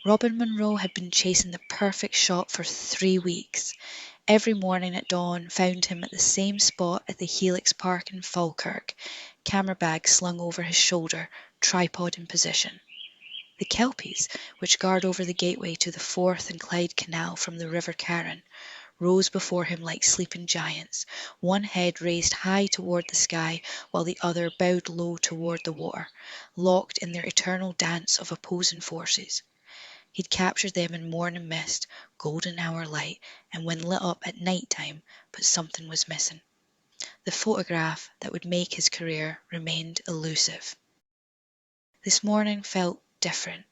Robin Munro had been chasing the perfect shot for 3 weeks. Every morning at dawn found him at the same spot at the Helix Park in Falkirk, camera bag slung over his shoulder, tripod in position. The Kelpies, which guard over the gateway to the Forth and Clyde Canal from the River Carron, rose before him like sleeping giants, one head raised high toward the sky while the other bowed low toward the water, locked in their eternal dance of opposing forces. He'd captured them in morning mist, golden hour light, and when lit up at night time, but something was missing. The photograph that would make his career remained elusive. This morning felt different.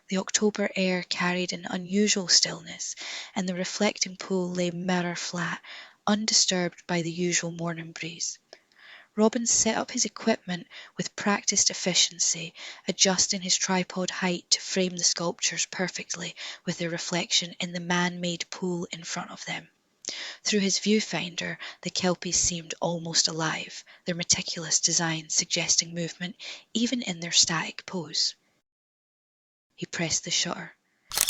The October air carried an unusual stillness, and the reflecting pool lay mirror flat, undisturbed by the usual morning breeze. Robin set up his equipment with practiced efficiency, adjusting his tripod height to frame the sculptures perfectly with their reflection in the man-made pool in front of them. Through his viewfinder, the Kelpies seemed almost alive, their meticulous design suggesting movement even in their static pose. He pressed the shutter.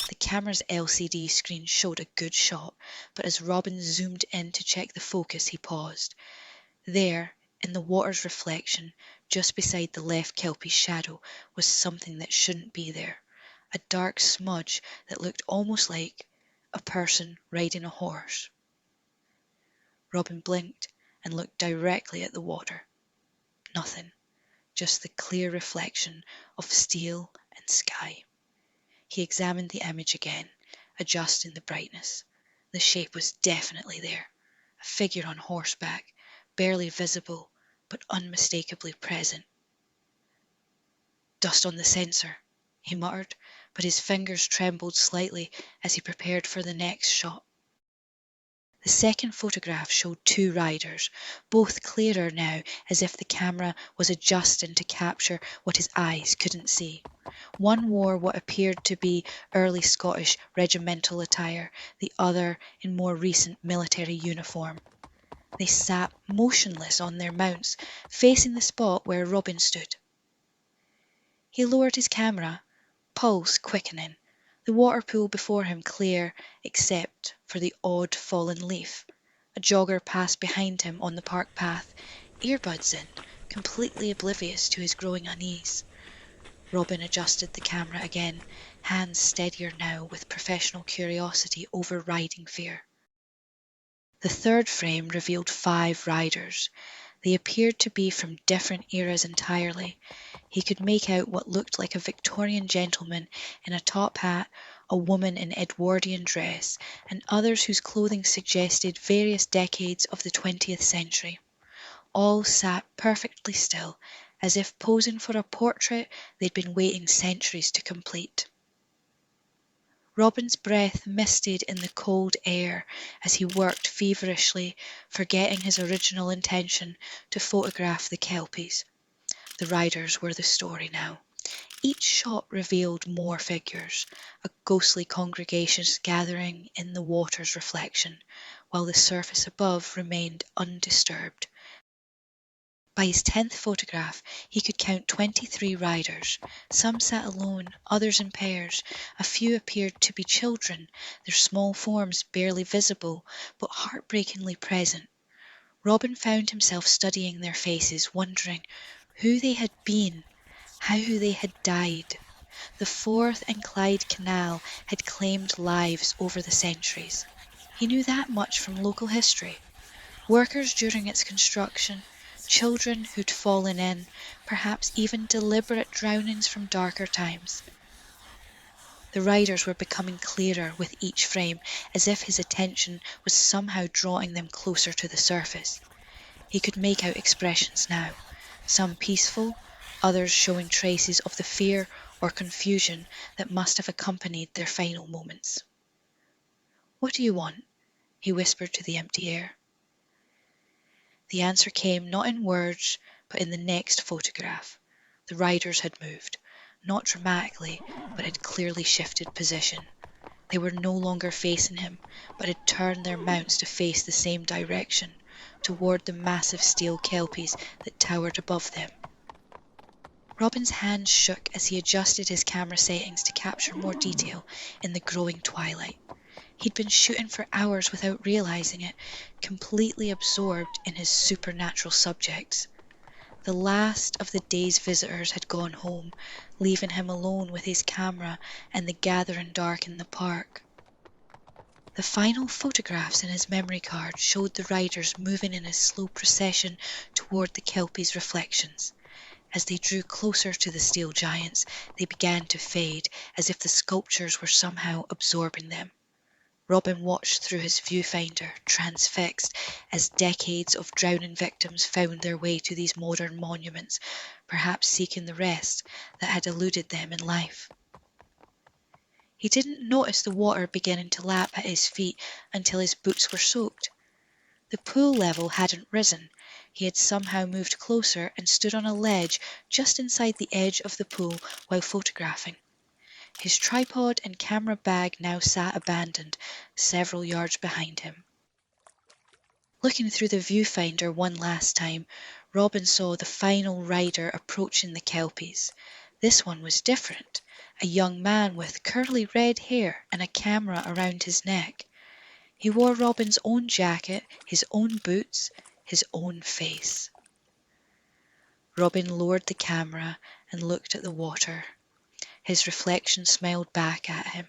The camera's LCD screen showed a good shot, but as Robin zoomed in to check the focus, he paused. There, in the water's reflection, just beside the left Kelpie's shadow, was something that shouldn't be there. A dark smudge that looked almost like a person riding a horse. Robin blinked and looked directly at the water. Nothing, just the clear reflection of steel and sky. He examined the image again, adjusting the brightness. The shape was definitely there, a figure on horseback, barely visible, but unmistakably present. "Dust on the sensor," he muttered, but his fingers trembled slightly as he prepared for the next shot. The second photograph showed 2 riders, both clearer now, as if the camera was adjusting to capture what his eyes couldn't see. One wore what appeared to be early Scottish regimental attire, the other in more recent military uniform. They sat motionless on their mounts, facing the spot where Robin stood. He lowered his camera, pulse quickening, the water pool before him clear except for the odd fallen leaf. A jogger passed behind him on the park path, earbuds in, completely oblivious to his growing unease. Robin adjusted the camera again, hands steadier now with professional curiosity overriding fear. The third frame revealed 5 riders. They appeared to be from different eras entirely. He could make out what looked like a Victorian gentleman in a top hat, a woman in Edwardian dress, and others whose clothing suggested various decades of the 20th century. All sat perfectly still, as if posing for a portrait they'd been waiting centuries to complete. Robin's breath misted in the cold air as he worked feverishly, forgetting his original intention to photograph the Kelpies. The riders were the story now. Each shot revealed more figures, a ghostly congregation gathering in the water's reflection, while the surface above remained undisturbed. By his 10th photograph, he could count 23 riders. Some sat alone, others in pairs. A few appeared to be children, their small forms barely visible, but heartbreakingly present. Robin found himself studying their faces, wondering who they had been, how they had died. The Forth and Clyde Canal had claimed lives over the centuries. He knew that much from local history. Workers during its construction, children who'd fallen in, perhaps even deliberate drownings from darker times. The riders were becoming clearer with each frame, as if his attention was somehow drawing them closer to the surface. He could make out expressions now, some peaceful, others showing traces of the fear or confusion that must have accompanied their final moments. "What do you want?" he whispered to the empty air. The answer came not in words, but in the next photograph. The riders had moved, not dramatically, but had clearly shifted position. They were no longer facing him, but had turned their mounts to face the same direction, toward the massive steel Kelpies that towered above them. Robin's hands shook as he adjusted his camera settings to capture more detail in the growing twilight. He'd been shooting for hours without realizing it, completely absorbed in his supernatural subjects. The last of the day's visitors had gone home, leaving him alone with his camera and the gathering dark in the park. The final photographs in his memory card showed the riders moving in a slow procession toward the Kelpies' reflections. As they drew closer to the steel giants, they began to fade, as if the sculptures were somehow absorbing them. Robin watched through his viewfinder, transfixed, as decades of drowning victims found their way to these modern monuments, perhaps seeking the rest that had eluded them in life. He didn't notice the water beginning to lap at his feet until his boots were soaked. The pool level hadn't risen. He had somehow moved closer and stood on a ledge just inside the edge of the pool while photographing. His tripod and camera bag now sat abandoned, several yards behind him. Looking through the viewfinder one last time, Robin saw the final rider approaching the Kelpies. This one was different, a young man with curly red hair and a camera around his neck. He wore Robin's own jacket, his own boots, his own face. Robin lowered the camera and looked at the water. His reflection smiled back at him.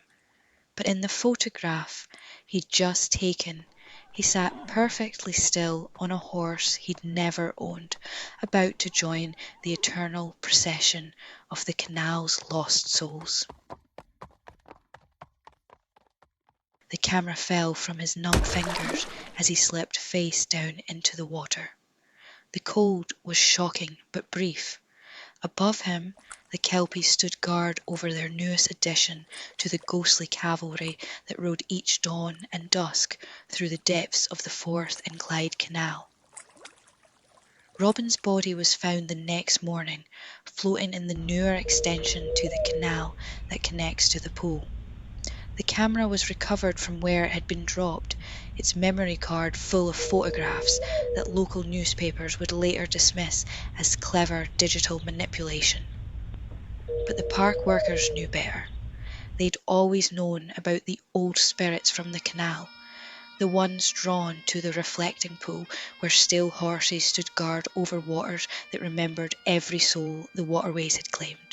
But in the photograph he'd just taken, he sat perfectly still on a horse he'd never owned, about to join the eternal procession of the canal's lost souls. The camera fell from his numb fingers as he slipped face down into the water. The cold was shocking but brief. Above him, the Kelpies stood guard over their newest addition to the ghostly cavalry that rode each dawn and dusk through the depths of the Forth and Clyde Canal. Robin's body was found the next morning, floating in the newer extension to the canal that connects to the pool. The camera was recovered from where it had been dropped, its memory card full of photographs that local newspapers would later dismiss as clever digital manipulation. But the park workers knew better. They'd always known about the old spirits from the canal, the ones drawn to the reflecting pool where still horses stood guard over waters that remembered every soul the waterways had claimed.